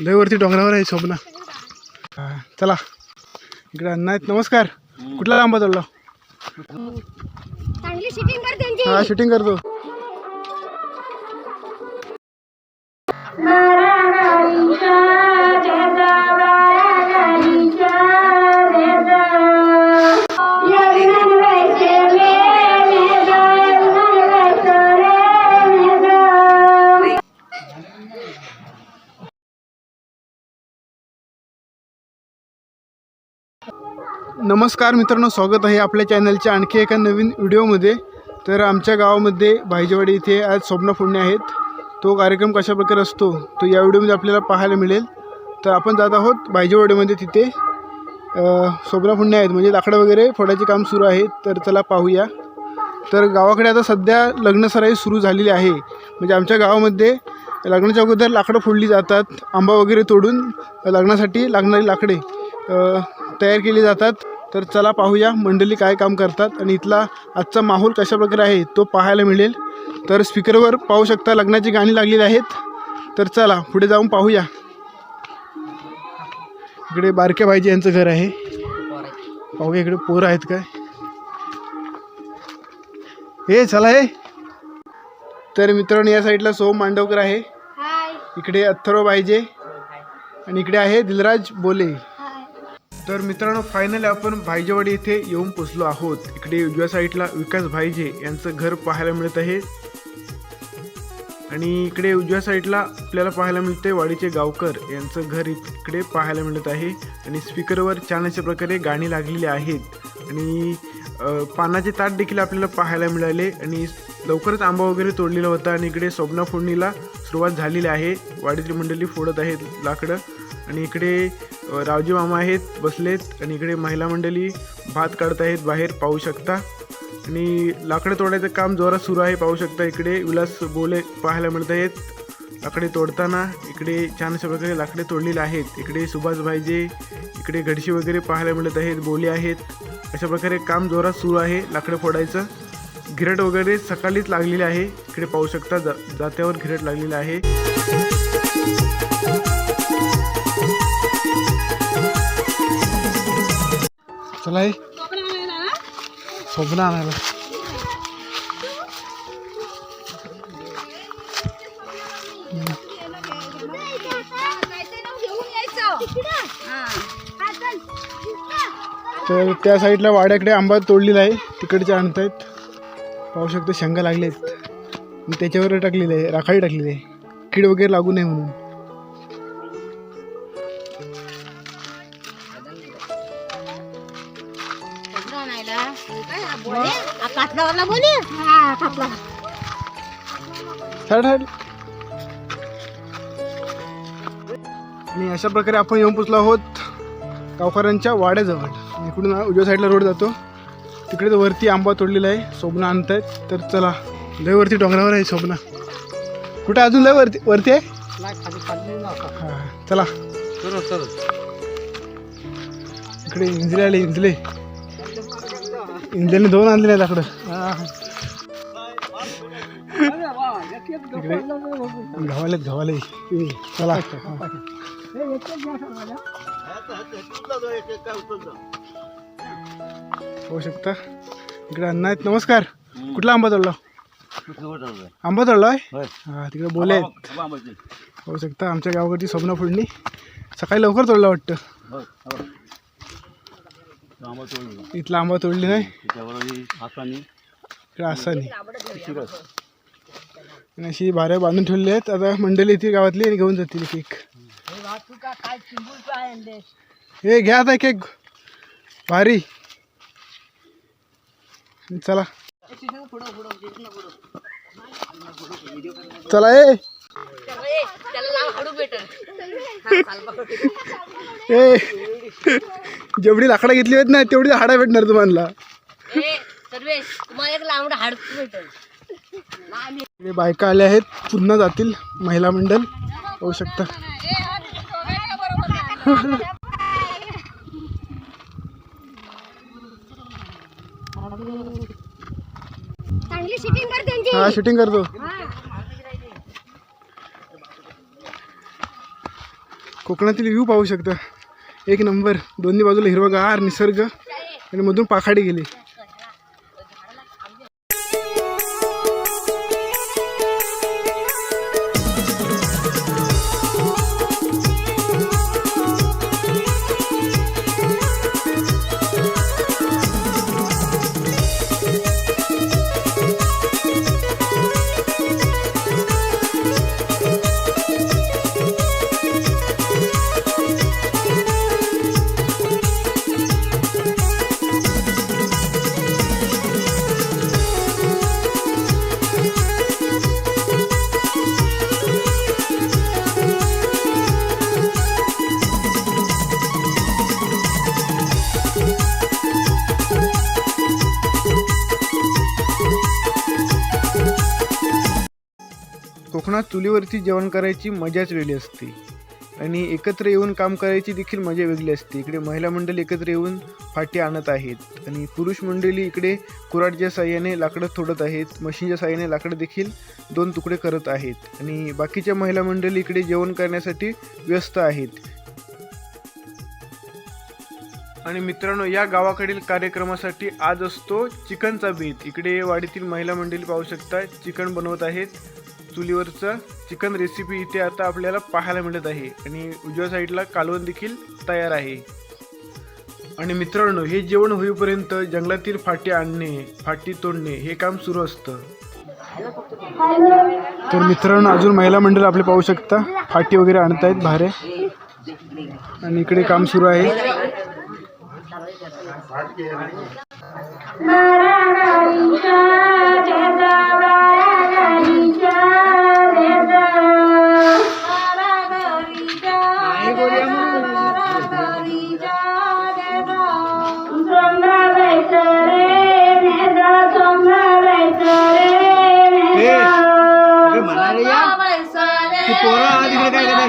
लय वरती डोंगरावर आहे शोभना. चला इकडे अण्णा आहेत. नमस्कार. कुठला आंबा तोडला? चांगली शूटिंग कर त्यांची. हा शूटिंग करतो. नमस्कार मित्रांनो, स्वागत आहे आपल्या चॅनलच्या आणखी एका नवीन व्हिडिओमध्ये. तर आमच्या गावामध्ये भाईजेवाडी इथे आज स्वप्न फोडणे आहेत. तो कार्यक्रम कशा प्रकारे असतो तो या व्हिडिओमध्ये आपल्याला पाहायला मिळेल. तर आपण जात आहोत भाईजेवाडीमध्ये. तिथे स्वप्न फोडणे आहेत, म्हणजे लाकडं वगैरे फोडायचे काम सुरू आहे. तर चला पाहूया. तर गावाकडे आता सध्या लग्नसराई सुरू झालेली आहे. म्हणजे आमच्या गावामध्ये लग्नाच्या अगोदर लाकडं फोडली जातात. आंबा वगैरे तोडून लग्नासाठी लागणारी लाकडे तयार केली जातात. तर चला पाहूया मंडळी काय काम करतात आणि इथला आजचा माहोल कशा प्रकारे आहे तो पाहायला मिळेल. तर स्पीकरवर पाहू शकता लग्नाची गाणी लागलेली आहेत. तर चला पुढे जाऊन पाहूया. इकडे बारक्या भाईजी यांचं घर आहे. पाहूया इकडे पोरं आहेत काय. हे चला हे. तर मित्रांनो या साईडला सोम मांडवकर आहे, इकडे अथर्व भाईजे आणि इकडे आहे दिलराज बोले. तर मित्रांनो फायनली आपण भाईजेवाडी इथे येऊन पोचलो आहोत. इकडे उजव्या साईडला विकास भाईजे यांचं घर पाहायला मिळत आहे आणि इकडे उजव्या साईडला आपल्याला पाहायला मिळते वाडीचे गावकर यांचं घर इकडे पाहायला मिळत आहे. आणि स्पीकरवर छान अशा प्रकारे गाणी लागलेली आहेत आणि पानाचे ताट देखील आपल्याला पाहायला मिळाले. आणि लवकरच आंबा वगैरे तोडलेला होता आणि इकडे स्वप्न फोडणीला सुरुवात झालेली आहे. वाडीतली मंडळी फोडत आहेत लाकडं आणि इकडे रावजी मामा आहेत बसलेत आणि इकडे महिला मंडळी भात काढत आहेत बाहेर पाहू शकता. आणि लाकडं तोडायचं काम जोरात सुरू आहे पाहू शकता. इकडे विलास बोले पाहायला मिळत आहेत लाकडे तोडताना. इकडे छान अशा प्रकारे लाकडे तोडलेले आहेत. इकडे सुभाष भाईजे, इकडे घडशी वगैरे पाहायला मिळत आहेत, बोले आहेत. अशा प्रकारे काम जोरात सुरू आहे लाकडं फोडायचं. घिरट वगैरे सकाळीच लागलेली आहे. इकडे पाहू शकता जात्यावर घिरट लागलेलं आहे. चला हे स्वप्न आणायला. तर त्या साईडला वाड्याकडे आंबा तोडलेला आहे, तिकडचे आणतायत. पाहू शकतो शेंगा लागले आहेत. त्याच्यावर टाकलेले आहे, राखाडी टाकलेली आहे, कीड वगैरे लागू नये म्हणून. आणि अशा प्रकारे आपण येऊन पोचलो आहोत गावकऱ्यांच्या वाड्याजवळ. इकडून उजव्या साईडला रोड जातो, तिकडे तर वरती आंबा तोडलेला आहे, स्वप्न आणतायत. तर चला लय वरती डोंगरावर आहे स्वप्न. कुठे अजून लय वरती आहे. हां चला इकडे इंजले आले. इंजलेने 2 आणले लाकडं. इकडे घावाले चला. होऊ शकता. इकडे अण्णा आहेत. नमस्कार. कुठला आंबा तोडला? आंबा तोडला आहे. हा तिकडे बोले आहेत. होऊ शकता. आमच्या गावाकडची स्वप्न फोडणी सकाळी लवकर तोडला वाटतं. इथला आंबा तोडली नाही. इकडे आसानी आणि अशी बाऱ्या बांधून ठेवलेली आहेत. आता मंडळी इथे गावातली घेऊन जातील केक. हे घ्या आता केक भारी. चला चला ए जेवढी लाकडं घेतली आहेत ना तेवढी हाडा भेटणार तुम्हाला. बायका आल्या आहेत, पुन्हा जातील महिला मंडळ होऊ शकता. चांगली शूटिंग कर त्यांची. हा शूटिंग करतो. कोकणातील व्ह्यू पाहू शकता, एक नंबर. दोन्ही बाजूला हिरवगार निसर्ग आणि मधून पाखाडी गेली. कोकणात चुलीवरती जेवण करायची मजाच वेगळी असते आणि एकत्र येऊन काम करायची देखील मजा वेगळी असते. इकडे महिला मंडळी एकत्र येऊन फाटी आणत आहेत आणि पुरुष मंडळी इकडे कुऱ्हाडीच्या साहाय्याने लाकडं तोडत आहेत. मशीनच्या साहाय्याने लाकडं देखील 2 तुकडे करत आहेत आणि बाकीच्या महिला मंडळी इकडे जेवण करण्यासाठी व्यस्त आहेत. आणि मित्रांनो, या गावाकडील कार्यक्रमासाठी आज असतो चिकनचा बेत. इकडे वाडीतील महिला मंडळी पाहू शकता चिकन बनवत आहेत. चुलीवरचं चिकन रेसिपी इथे आता आपल्याला पाहायला मिळत आहे आणि उजव्या साईडला कालवण देखील तयार आहे. आणि मित्रांनो, हे जेवण होईपर्यंत जंगलातील फाटी आणणे, फाटी तोडणे हे काम सुरू असतं. तर मित्रांनो, अजून महिला मंडळ आपले पाहू शकता फाटी वगैरे आणत आहेत बाहेर आणि इकडे काम सुरू आहे.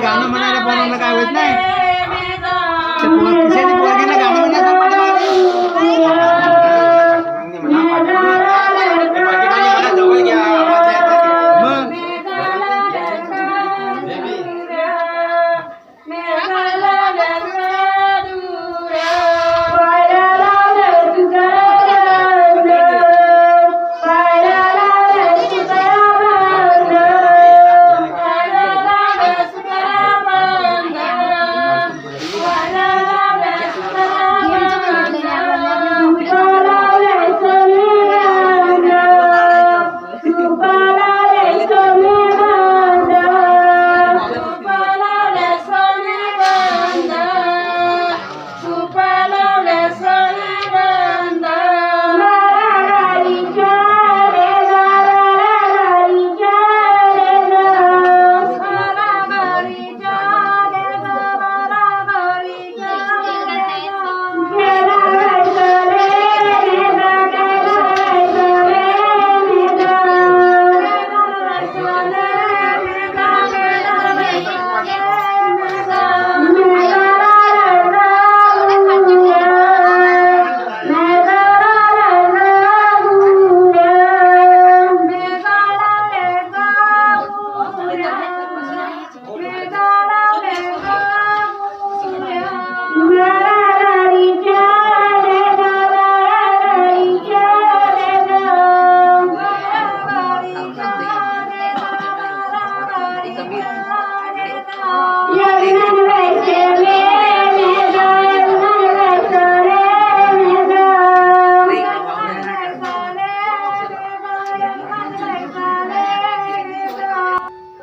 गाणं म्हणायला पोरांना काय होत नाही. गाणं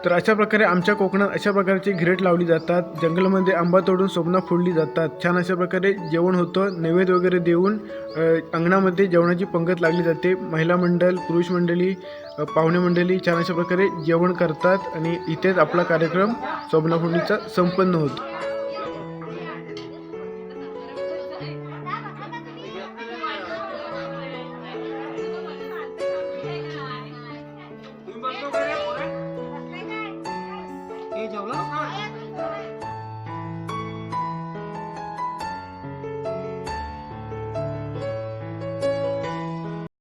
तर अशा प्रकारे आमच्या कोकणात अशा प्रकारचे घिरट लावली जातात. जंगलामध्ये आंबा तोडून स्वप्न फोडली जातात. छान अशा प्रकारे जेवण होतं. नैवेद्य वगैरे देऊन अंगणामध्ये जेवणाची पंगत लागली जाते. महिला मंडळ, पुरुष मंडळी, पाहुणे मंडळी छान अशा प्रकारे जेवण करतात आणि इथेच आपला कार्यक्रम स्वप्न फोडणीचा संपन्न होतो.